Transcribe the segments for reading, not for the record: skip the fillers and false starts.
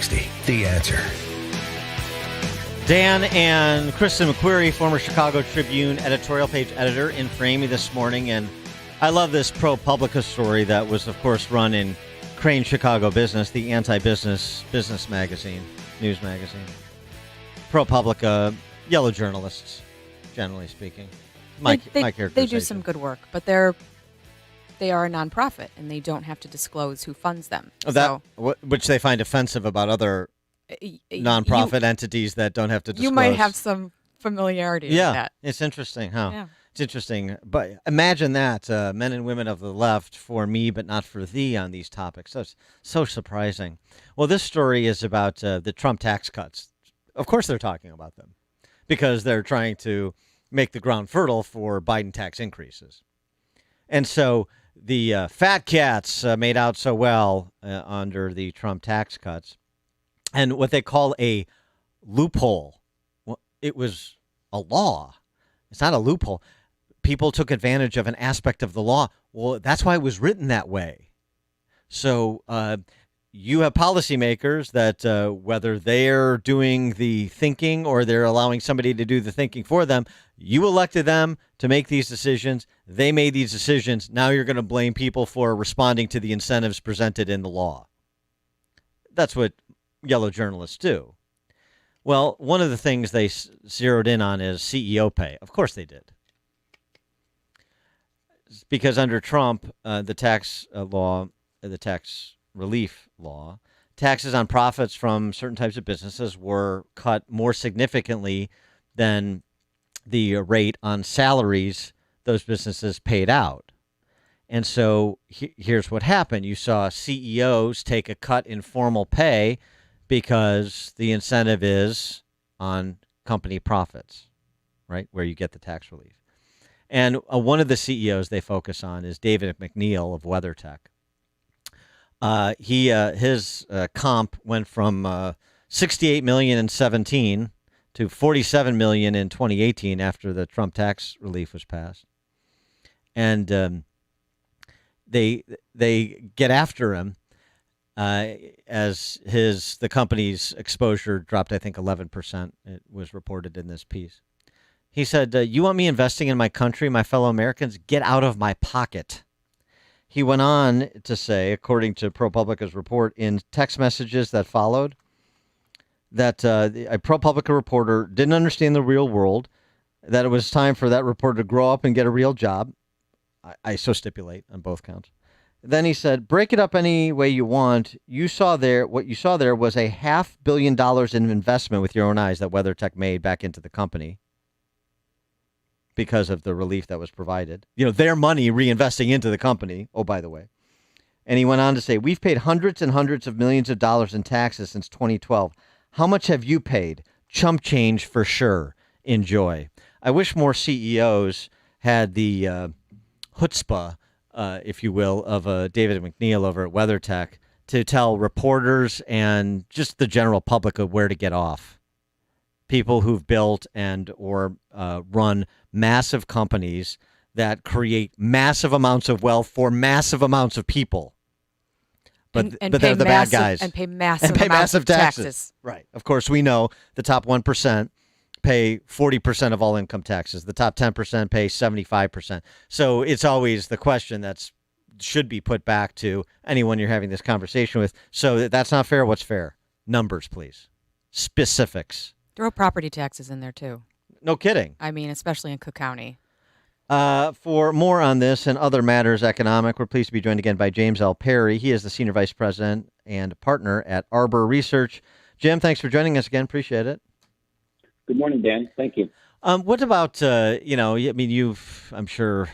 660, The Answer. Dan and Kristen McQuarrie, former Chicago Tribune editorial page editor, in Framey this morning. And I love this ProPublica story that was, of course, run in Crane Chicago Business, the anti-business business magazine, news magazine. ProPublica, yellow journalists, generally speaking. My characterization. They do some good work, but they are a nonprofit, and they don't have to disclose who funds them. Which they find offensive about other nonprofit entities that don't have to disclose. You might have some familiarity with that. It's interesting, huh? Yeah. It's interesting. But imagine that, men and women of the left, for me but not for thee on these topics. That's so surprising. Well, this story is about the Trump tax cuts. Of course they're talking about them because they're trying to make the ground fertile for Biden tax increases. And so the fat cats made out so well under the Trump tax cuts. And what they call a loophole, well, it was a law. It's not a loophole. People took advantage of an aspect of the law. Well, that's why it was written that way. So you have policymakers that whether they're doing the thinking or they're allowing somebody to do the thinking for them, you elected them to make these decisions. They made these decisions. Now you're going to blame people for responding to the incentives presented in the law. That's what yellow journalists do. Well, one of the things they zeroed in on is CEO pay. Of course they did. Because under Trump, the tax law, the tax relief law, taxes on profits from certain types of businesses were cut more significantly than the rate on salaries those businesses paid out. And so here's what happened. You saw CEOs take a cut in formal pay because the incentive is on company profits, right, where you get the tax relief. And one of the CEOs they focus on is David McNeil of WeatherTech. His comp went from $68 million in 2017 to $47 million in 2018 after the Trump tax relief was passed. And they get after him as the company's exposure dropped, I think, 11%. It was reported in this piece. He said, you want me investing in my country, my fellow Americans? Get out of my pocket. He went on to say, according to ProPublica's report, in text messages that followed, that a ProPublica reporter didn't understand the real world, that it was time for that reporter to grow up and get a real job. I so stipulate on both counts. Then he said, break it up any way you want. What you saw there was $500 million in investment with your own eyes that WeatherTech made back into the company because of the relief that was provided. You know, their money reinvesting into the company. Oh, by the way. And he went on to say, we've paid hundreds and hundreds of millions of dollars in taxes since 2012. How much have you paid? Chump change for sure. Enjoy. I wish more CEOs had the chutzpah, if you will, of David McNeil over at WeatherTech to tell reporters and just the general public of where to get off. People who've built and or run massive companies that create massive amounts of wealth for massive amounts of people. But they're the bad guys. And pay massive taxes. Right. Of course, we know the top 1% pay 40% of all income taxes. The top 10% pay 75%. So it's always the question that should be put back to anyone you're having this conversation with. So that's not fair. What's fair? Numbers, please. Specifics. Throw property taxes in there, too. No kidding. I mean, especially in Cook County. For more on this and other matters economic, we're pleased to be joined again by James L. Perry. He is the Senior Vice President and Partner at Arbor Research. Jim, thanks for joining us again. Appreciate it. Good morning, Dan. Thank you. What about, you've, I'm sure,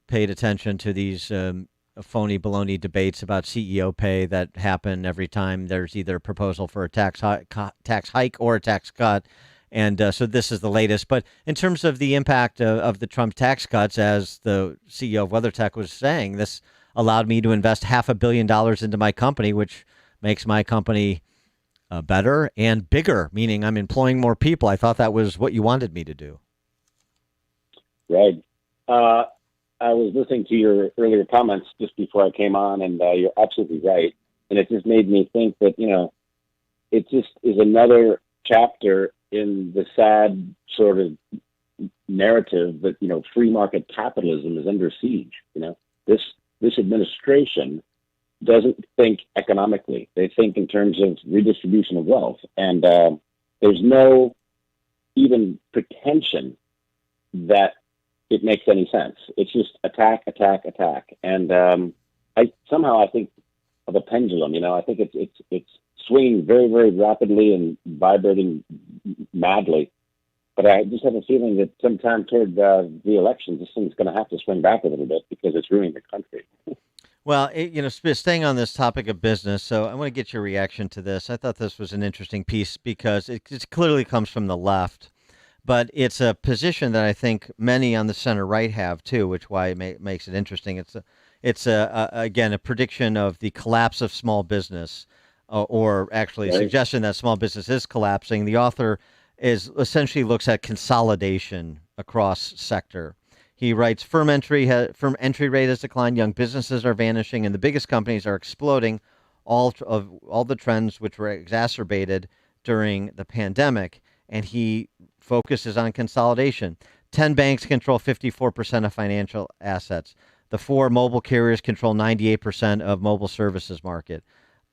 paid attention to these phony baloney debates about CEO pay that happen every time there's either a proposal for a tax hike or a tax cut. And so this is the latest. But in terms of the impact of the Trump tax cuts, as the CEO of WeatherTech was saying, this allowed me to invest $500 million into my company, which makes my company better and bigger, meaning I'm employing more people. I thought that was what you wanted me to do. Right. I was listening to your earlier comments just before I came on, and you're absolutely right. And it just made me think that, it just is another chapter in the sad sort of narrative that, free market capitalism is under siege. This administration doesn't think economically. They think in terms of redistribution of wealth. And there's no even pretension that it makes any sense. It's just attack, attack, attack. And I think of a pendulum. I think it's swinging very, very rapidly and vibrating madly. But I just have a feeling that sometime toward the election, this thing's going to have to swing back a little bit because it's ruining the country. Well, staying on this topic of business, so I want to get your reaction to this. I thought this was an interesting piece because it clearly comes from the left, but it's a position that I think many on the center right have too, which why it makes it interesting. It's again a prediction of the collapse of small business, or actually a Right. suggestion that small business is collapsing. The author is essentially looks at consolidation across sector. He writes, firm entry rate has declined, young businesses are vanishing, and the biggest companies are exploding. All the trends which were exacerbated during the pandemic, and he focuses on consolidation. 10 banks control 54% of financial assets. The 4 mobile carriers control 98% of mobile services market.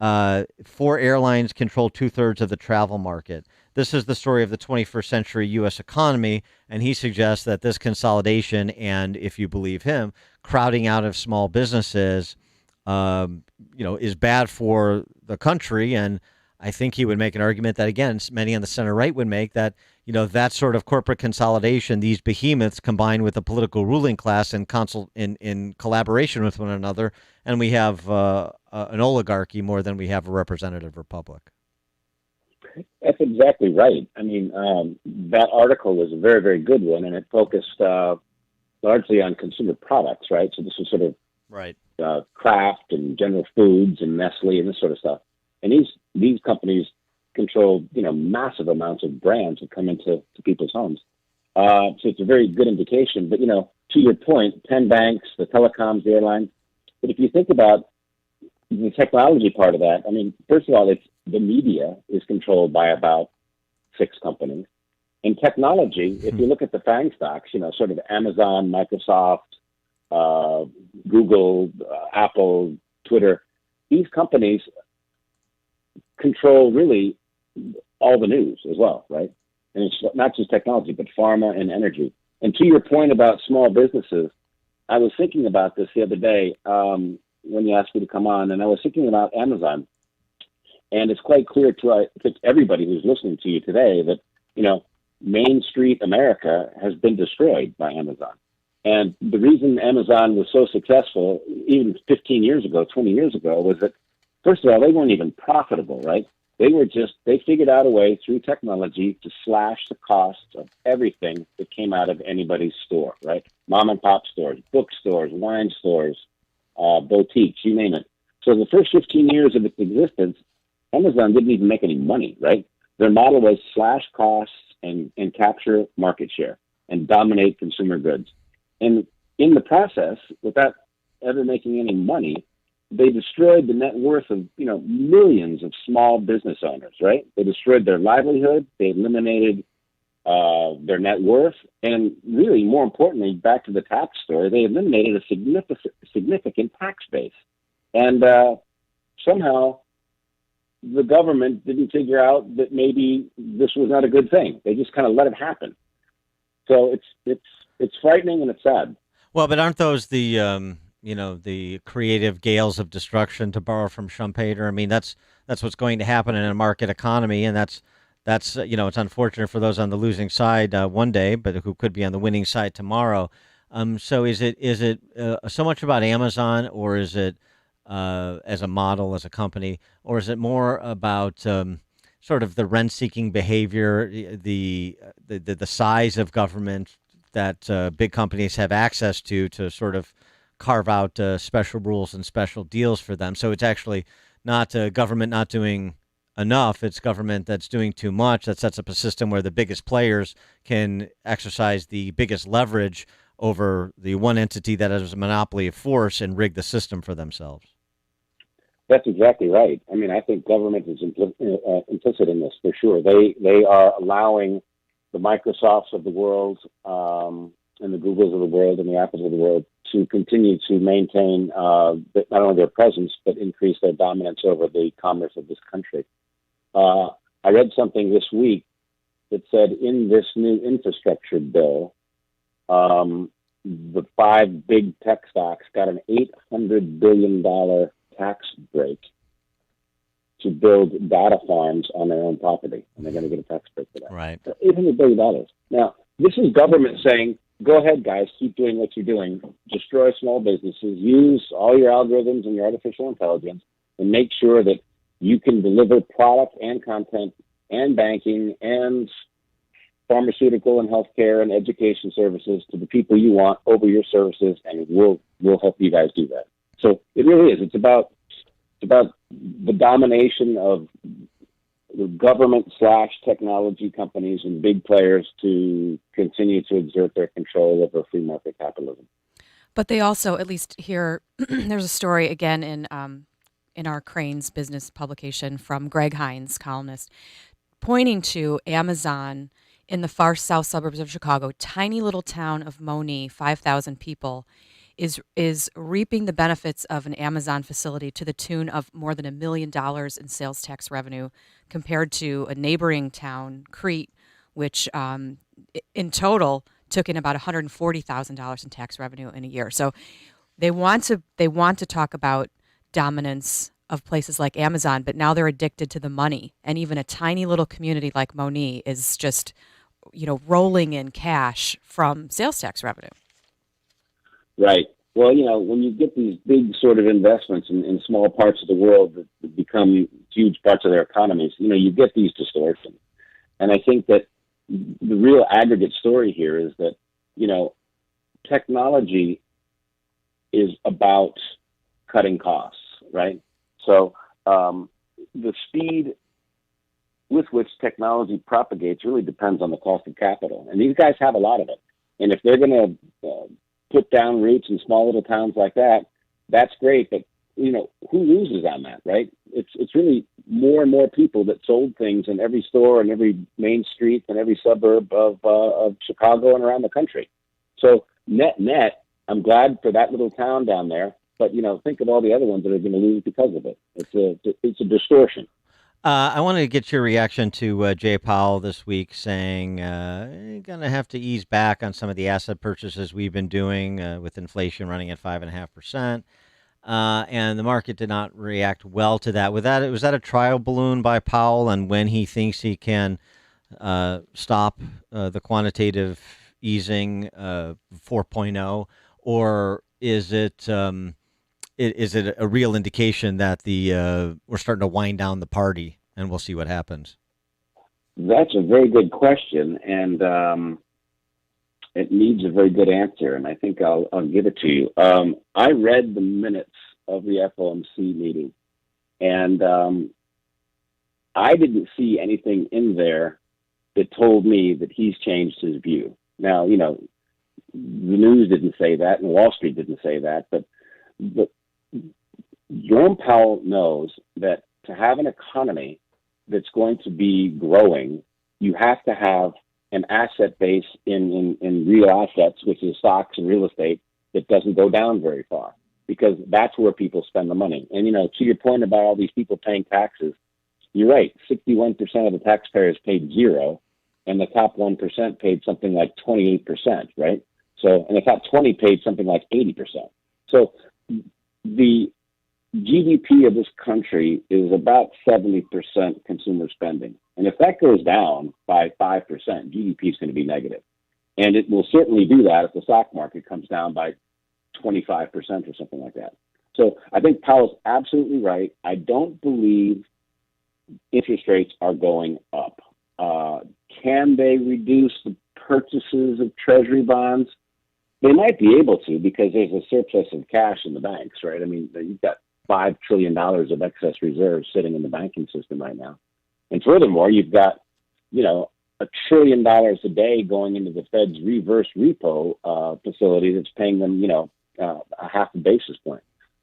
4 airlines control 2/3 of the travel market. This is the story of the 21st century U.S. economy, and he suggests that this consolidation and, if you believe him, crowding out of small businesses, is bad for the country. And I think he would make an argument that, again, many on the center right would make that, that sort of corporate consolidation, these behemoths combined with the political ruling class in collaboration with one another, and we have an oligarchy more than we have a representative republic. That's exactly right. I mean, that article was a very, very good one, and it focused largely on consumer products, right? So this was sort of right. Kraft and General Foods and Nestle and this sort of stuff. And these companies control, massive amounts of brands that come into people's homes. So it's a very good indication. But, to your point, 10 banks, the telecoms, the airlines. But if you think about the technology part of that, I mean, first of all, the media is controlled by about 6 companies. In technology, if you look at the FANG stocks, sort of Amazon, Microsoft, Google, Apple, Twitter, these companies control really all the news as well, right? And it's not just technology, but pharma and energy. And to your point about small businesses, I was thinking about this the other day when you asked me to come on, and I was thinking about Amazon. And it's quite clear to everybody who's listening to you today that, Main Street America has been destroyed by Amazon. And the reason Amazon was so successful, even 15 years ago, 20 years ago, was that, first of all, they weren't even profitable, right? They figured out a way through technology to slash the costs of everything that came out of anybody's store, right? Mom and pop stores, bookstores, wine stores, boutiques, you name it. So the first 15 years of its existence, Amazon didn't even make any money, right? Their model was slash costs and capture market share and dominate consumer goods. And in the process, without ever making any money, they destroyed the net worth of, millions of small business owners, right? They destroyed their livelihood. They eliminated their net worth. And really, more importantly, back to the tax story, they eliminated a significant tax base. And somehow the government didn't figure out that maybe this was not a good thing. They just kind of let it happen. So it's frightening and it's sad. Well, but aren't those the creative gales of destruction, to borrow from Schumpeter? I mean, that's what's going to happen in a market economy, and that's it's unfortunate for those on the losing side one day, but who could be on the winning side tomorrow. So is it so much about Amazon, or is it as a model, as a company, or is it more about sort of the rent-seeking behavior, the size of government that big companies have access to sort of carve out special rules and special deals for them? So it's actually not government not doing enough. It's government that's doing too much. That sets up a system where the biggest players can exercise the biggest leverage over the one entity that has a monopoly of force and rig the system for themselves. That's exactly right. I mean, I think government is implicit in this for sure. They are allowing the Microsofts of the world, and the Googles of the world and the Apples of the world to continue to maintain not only their presence but increase their dominance over the commerce of this country. I read something this week that said in this new infrastructure bill, the five big tech stocks got an $800 billion tax break to build data farms on their own property, and they're going to get a tax break for that. Right. $800 billion. Now, this is government saying, go ahead, guys, keep doing what you're doing. Destroy small businesses. Use all your algorithms and your artificial intelligence and make sure that you can deliver product and content and banking and pharmaceutical and healthcare and education services to the people you want over your services, and we'll help you guys do that. So it really is. It's about the domination of the government / technology companies and big players to continue to exert their control over free market capitalism. But they also, at least here, there's a story again in our Cranes business publication from Greg Hines, columnist, pointing to Amazon in the far south suburbs of Chicago, tiny little town of Moni, 5,000 people, is reaping the benefits of an Amazon facility to the tune of more than $1 million in sales tax revenue, compared to a neighboring town, Crete, which in total took in about $140,000 in tax revenue in a year. So they want to talk about dominance of places like Amazon, but now they're addicted to the money. And even a tiny little community like Moni is just, rolling in cash from sales tax revenue. Right. Well, when you get these big sort of investments in small parts of the world that become huge parts of their economies, you get these distortions. And I think that the real aggregate story here is that, technology is about cutting costs, right? So the speed with which technology propagates really depends on the cost of capital. And these guys have a lot of it. And if they're going to put down roots in small little towns like that, that's great. But, who loses on that, right? It's really more and more people that sold things in every store and every main street and every suburb of Chicago and around the country. So net, I'm glad for that little town down there. But, think of all the other ones that are going to lose because of it. It's a distortion. I wanted to get your reaction to Jay Powell this week saying you're going to have to ease back on some of the asset purchases we've been doing with inflation running at 5.5%. And the market did not react well to that. Was that a trial balloon by Powell and when he thinks he can stop the quantitative easing 4.0, or is it a real indication that we're starting to wind down the party and we'll see what happens? That's a very good question, and it needs a very good answer, and I think I'll give it to you. I read the minutes of the FOMC meeting, and I didn't see anything in there that told me that he's changed his view. Now, the news didn't say that, and Wall Street didn't say that, but Jerome Powell knows that to have an economy that's going to be growing, you have to have an asset base in real assets, which is stocks and real estate, that doesn't go down very far, because that's where people spend the money. And, to your point about all these people paying taxes, you're right. 61% of the taxpayers paid zero, and the top 1% paid something like 28%, right? So, and the top 20 paid something like 80%. So the GDP of this country is about 70% consumer spending. And if that goes down by 5%, GDP is going to be negative. And it will certainly do that if the stock market comes down by 25% or something like that. So I think Powell's absolutely right. I don't believe interest rates are going up. Can they reduce the purchases of treasury bonds? They might be able to, because there's a surplus of cash in the banks, right? I mean, you've got $5 trillion of excess reserves sitting in the banking system right now. And furthermore, you've got, $1 trillion a day going into the Fed's reverse repo facility that's paying them, a half a basis point.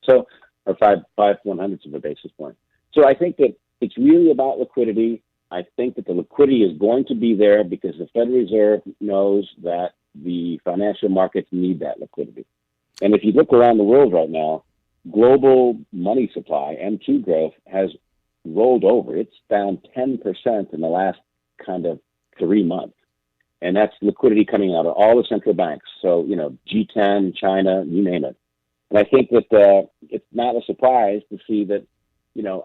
So or 5/100ths of a basis point. So I think that it's really about liquidity. I think that the liquidity is going to be there because the Federal Reserve knows that the financial markets need that liquidity. And if you look around the world right now, global money supply, M2 growth, has rolled over. It's down 10% in the last kind of 3 months. And that's liquidity coming out of all the central banks. So, G10, China, you name it. And I think that it's not a surprise to see that,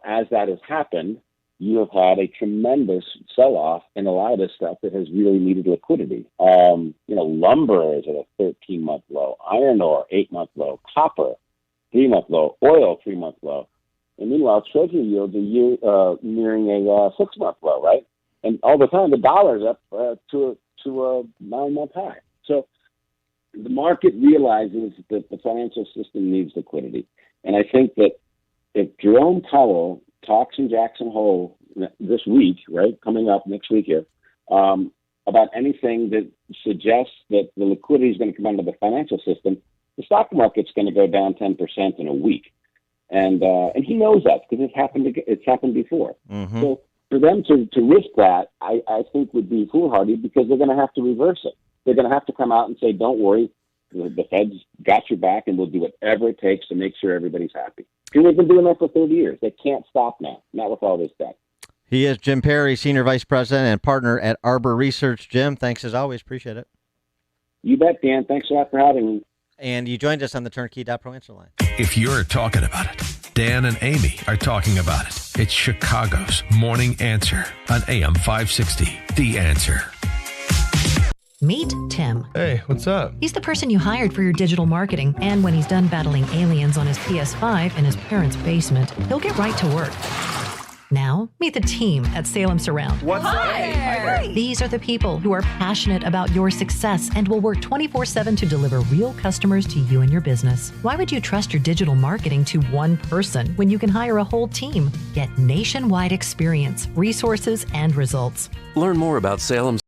as that has happened, you have had a tremendous sell-off in a lot of this stuff that has really needed liquidity. Lumber is at a 13-month low, iron ore, 8-month low, copper, 3-month low, oil, 3-month low. And meanwhile, treasury yields are nearing a 6-month low, right? And all the time, the dollar's up to a 9-month high. So the market realizes that the financial system needs liquidity. And I think that if Jerome Powell talks in Jackson Hole this week, right, coming up next week here, about anything that suggests that the liquidity is going to come out of the financial system, the stock market's going to go down 10% in a week. And he knows that because it's happened before. Mm-hmm. So for them to risk that, I think would be foolhardy because they're going to have to reverse it. They're going to have to come out and say, don't worry, the Fed's got your back and we'll do whatever it takes to make sure everybody's happy. Because they've been doing that for 30 years. They can't stop now, not with all this debt. He is Jim Perry, Senior Vice President and Partner at Arbor Research. Jim, thanks as always. Appreciate it. You bet, Dan. Thanks a lot for having me. And you joined us on the Turnkey.pro answer line. If you're talking about it, Dan and Amy are talking about it. It's Chicago's Morning Answer on AM 560. The Answer. Meet Tim. Hey, what's up? He's the person you hired for your digital marketing, and when he's done battling aliens on his PS5 in his parents' basement, he'll get right to work. Now, meet the team at Salem Surround. What's up? Hey. These are the people who are passionate about your success and will work 24/7 to deliver real customers to you and your business. Why would you trust your digital marketing to one person when you can hire a whole team? Get nationwide experience, resources, and results. Learn more about Salem's